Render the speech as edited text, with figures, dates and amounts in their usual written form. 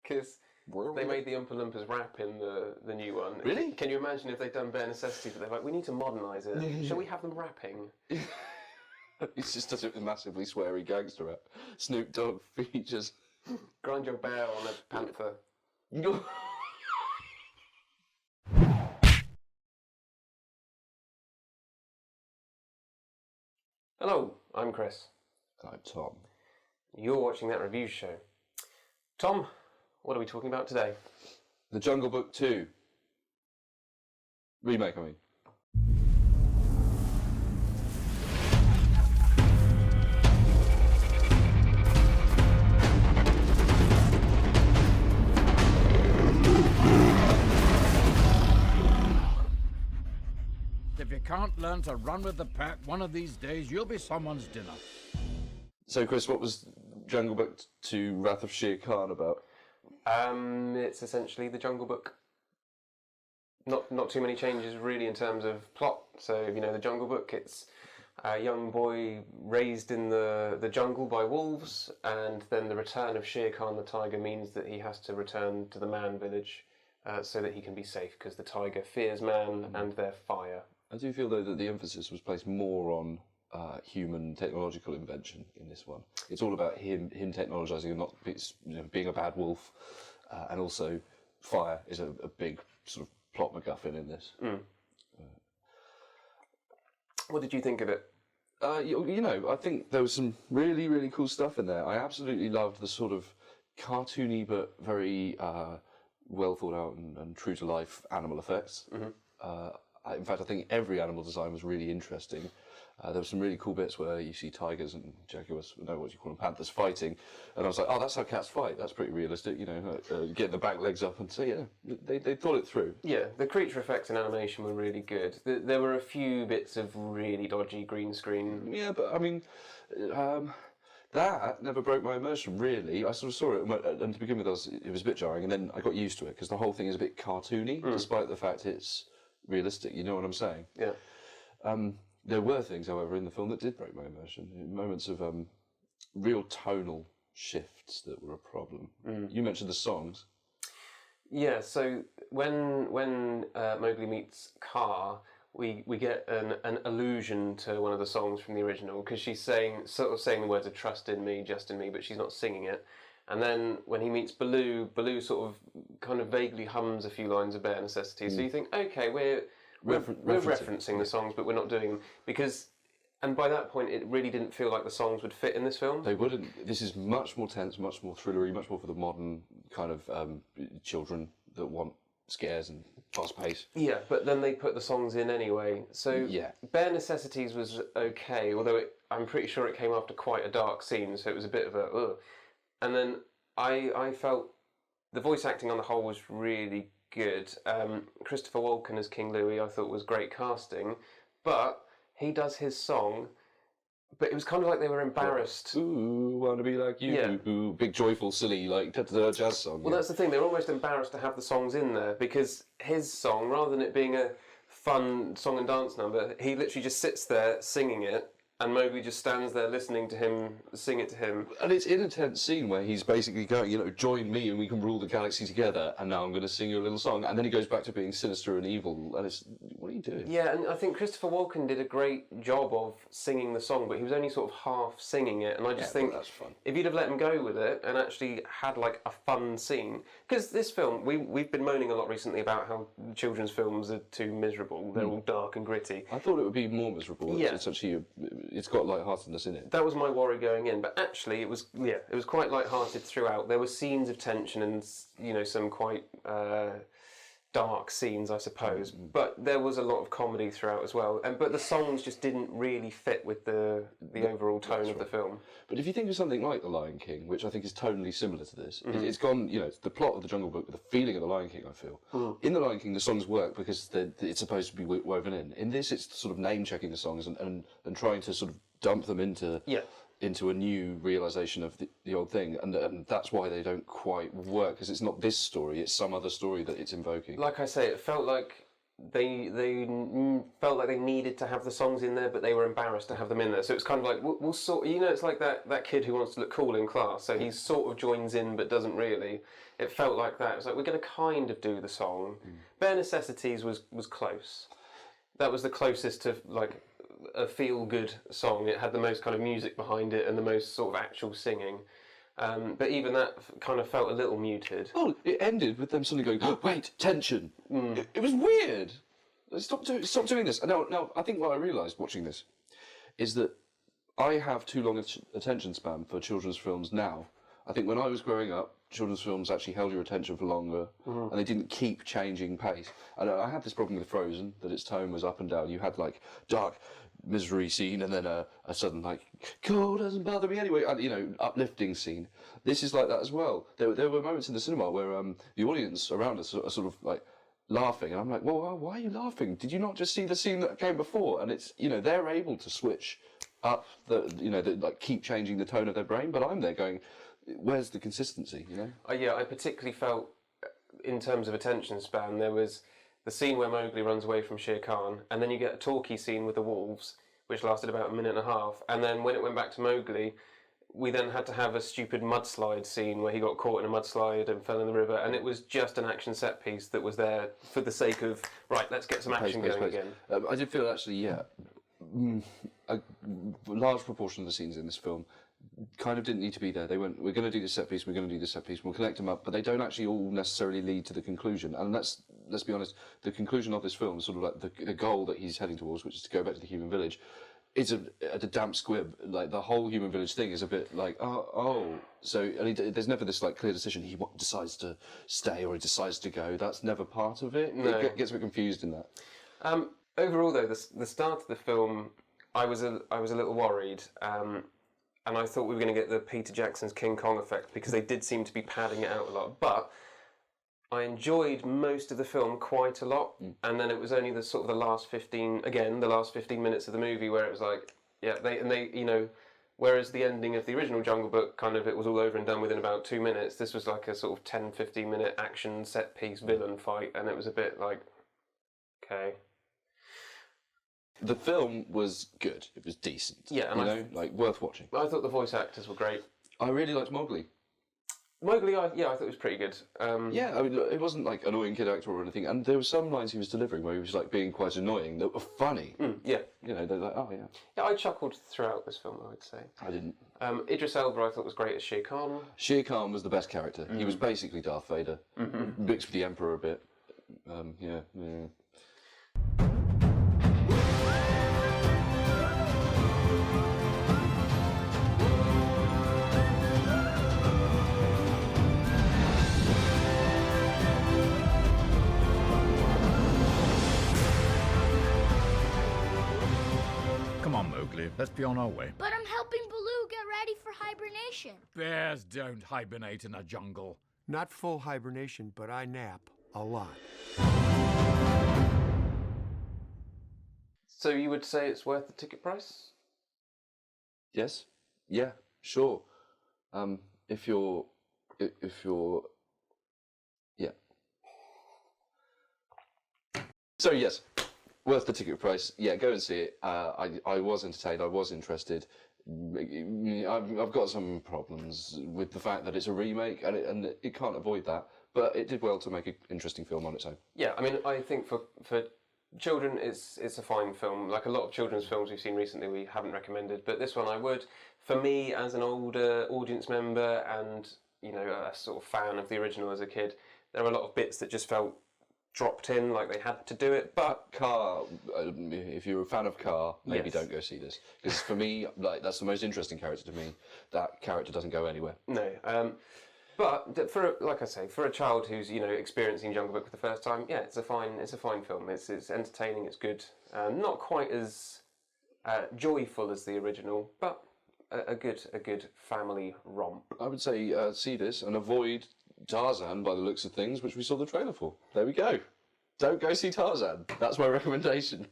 Because they made the Oompa Loompas rap in the new one. Really? Can you imagine if they'd done Bare Necessities, but they're like, we need to modernise it. Shall we have them rapping? He just does it with massively sweary gangster rap. Snoop Dogg features. Grind your bear on a panther. Hello, I'm Chris. I'm Tom. You're watching That Review Show. Tom, what are we talking about today? The Jungle Book 2. Remake, I mean. If you can't learn to run with the pack, one of these days you'll be someone's dinner. So, Chris, what was Jungle Book 2 Wrath of Shere Khan about? It's essentially the Jungle Book. Not too many changes really in terms of plot. So, you know, the Jungle Book, it's a young boy raised in the jungle by wolves, and then the return of Shere Khan the tiger means that he has to return to the man village so that he can be safe, because the tiger fears man and their fire. I do feel, though, that the emphasis was placed more on human technological invention in this one. It's all about him technologising and not being a bad wolf, and also fire is a big sort of plot MacGuffin in this. What did you think of it? You know, I think there was some really, really cool stuff in there. I absolutely loved the sort of cartoony but very well thought out and true to life animal effects. In fact, I think every animal design was really interesting. There were some really cool bits where you see tigers and jaguars, no, what do you call them, panthers fighting, and I was like, oh, that's how cats fight. That's pretty realistic, you know, getting the back legs up, and so yeah, they thought it through. Yeah, the creature effects and animation were really good. There were a few bits of really dodgy green screen. Yeah, but I mean, that never broke my immersion, really. I sort of saw it, and to begin with, it was a bit jarring, and then I got used to it, because the whole thing is a bit cartoony, despite the fact it's realistic, you know what I'm saying? Yeah. There were things, however, in the film that did break my immersion. Moments of real tonal shifts that were a problem. You mentioned the songs. Yeah, so when Mowgli meets Kaa, we get an allusion to one of the songs from the original, because she's saying the words of "trust in me, just in me," but she's not singing it. And then when he meets Baloo, Baloo sort of kind of vaguely hums a few lines of Bare Necessities. So you think, okay, we're referencing the songs, but we're not doing them, because, and by that point it really didn't feel like the songs would fit in this film. They wouldn't. This is much more tense, much more thrillery, much more for the modern kind of children that want scares and fast pace. Yeah, but then they put the songs in anyway. So yeah. Bare Necessities was okay, although I'm pretty sure it came after quite a dark scene, so it was a bit of a ugh. And then I felt the voice acting on the whole was really good. Christopher Walken as King Louie I thought was great casting, but he does his song, but it was kind of like they were embarrassed. Ooh, wanna be like you, yeah. Ooh, big joyful silly like jazz song. Well, that's the thing, they were almost embarrassed to have the songs in there, because his song, rather than it being a fun song and dance number, he literally just sits there singing it, and Mowgli just stands there listening to him sing it to him. And it's in a tense scene where he's basically going, you know, join me and we can rule the galaxy together, and now I'm going to sing you a little song. And then he goes back to being sinister and evil, and it's, what are you doing? Yeah, and I think Christopher Walken did a great job of singing the song, but he was only sort of half singing it, and I just think that's fun. If you'd have let him go with it and actually had like a fun scene, because this film, we've been moaning a lot recently about how children's films are too miserable, they're all dark and gritty. I thought it would be more miserable. Yeah. It's actually, it's got lightheartedness in it. That was my worry going in, but actually it was quite light-hearted throughout. There were scenes of tension and, you know, some quite dark scenes, I suppose, but there was a lot of comedy throughout as well. But the songs just didn't really fit with the overall tone of the film. But if you think of something like The Lion King, which I think is tonally similar to this, it's gone, you know, it's the plot of The Jungle Book with the feeling of The Lion King, I feel. In The Lion King, the songs work because it's supposed to be woven in. In this, it's sort of name-checking the songs and trying to sort of dump them into a new realisation of the old thing, and that's why they don't quite work, because it's not this story, it's some other story that it's invoking. Like I say, it felt like felt like they needed to have the songs in there, but they were embarrassed to have them in there. So it's kind of like we'll sort. It's like that kid who wants to look cool in class. So he sort of joins in, but doesn't really. It felt like that. It was like we're going to kind of do the song. Bare Necessities was close. That was the closest to like a feel-good song. It had the most kind of music behind it and the most sort of actual singing. But even that kind of felt a little muted. Oh, it ended with them suddenly going, oh, wait, tension. It was weird. Stop doing this. Now, I think what I realised watching this is that I have too long attention span for children's films now. I think when I was growing up, children's films actually held your attention for longer, and they didn't keep changing pace. And I had this problem with Frozen, that its tone was up and down. You had like dark misery scene, and then a sudden like cold doesn't bother me anyway, uplifting scene. This is like that as well. There were moments in the cinema where the audience around us are sort of like laughing, and I'm like, well, why are you laughing? Did you not just see the scene that came before? And it's they're able to switch up like keep changing the tone of their brain, but I'm there going, where's the consistency? Yeah, I particularly felt in terms of attention span, there was the scene where Mowgli runs away from Shere Khan, and then you get a talkie scene with the wolves, which lasted about a minute and a half, and then when it went back to Mowgli, we then had to have a stupid mudslide scene where he got caught in a mudslide and fell in the river, and it was just an action set piece that was there for the sake of, right, let's get some action going again. I did feel actually, a large proportion of the scenes in this film kind of didn't need to be there. They went, we're going to do this set piece, we're going to do this set piece, we'll connect them up, but they don't actually all necessarily lead to the conclusion. And let's be honest, the conclusion of this film, sort of like the goal that he's heading towards, which is to go back to the human village, is a damp squib. Like the whole human village thing is a bit like, So there's never this like clear decision. He decides to stay or he decides to go. That's never part of it. No. It gets a bit confused in that. Overall, though, the start of the film, I was a little worried. And I thought we were going to get the Peter Jackson's King Kong effect because they did seem to be padding it out a lot. But I enjoyed most of the film quite a lot, and then it was only the last 15 minutes of the movie where it was like, whereas the ending of the original Jungle Book kind of it was all over and done within about 2 minutes. This was like a sort of 10-15 minute action set piece villain fight, and it was a bit like, okay. The film was good. It was decent. Yeah, and worth watching. I thought the voice actors were great. I really liked Mowgli. Mowgli, I thought it was pretty good. It wasn't like annoying kid actor or anything, and there were some lines he was delivering where he was like being quite annoying that were funny. Yeah. They're like, oh yeah. Yeah, I chuckled throughout this film, I would say. I didn't. Idris Elba, I thought was great as Shere Khan. Shere Khan was the best character. He was basically Darth Vader, mixed with the Emperor a bit. Yeah. Let's be on our way. But I'm helping Baloo get ready for hibernation. Bears don't hibernate in a jungle. Not full hibernation, but I nap a lot. So you would say it's worth the ticket price? Yes. Yeah. Sure. If you're, yeah. So yes. Worth the ticket price. Yeah, go and see it. I was entertained. I was interested. I've got some problems with the fact that it's a remake, and it can't avoid that. But it did well to make an interesting film on its own. Yeah, I mean, I think for children, it's a fine film. Like a lot of children's films we've seen recently, we haven't recommended, but this one I would. For me, as an older audience member and a sort of fan of the original as a kid, there are a lot of bits that just felt dropped in, like they had to do it. But Car, if you're a fan of Car, maybe don't go see this, because for me, that's the most interesting character to me. That character doesn't go anywhere. No, but for a child who's experiencing Jungle Book for the first time, yeah, it's a fine film. It's entertaining. It's good. Not quite as joyful as the original, but a good family romp. I would say see this and avoid Tarzan by the looks of things, which we saw the trailer for. There we go. Don't go see Tarzan. That's my recommendation.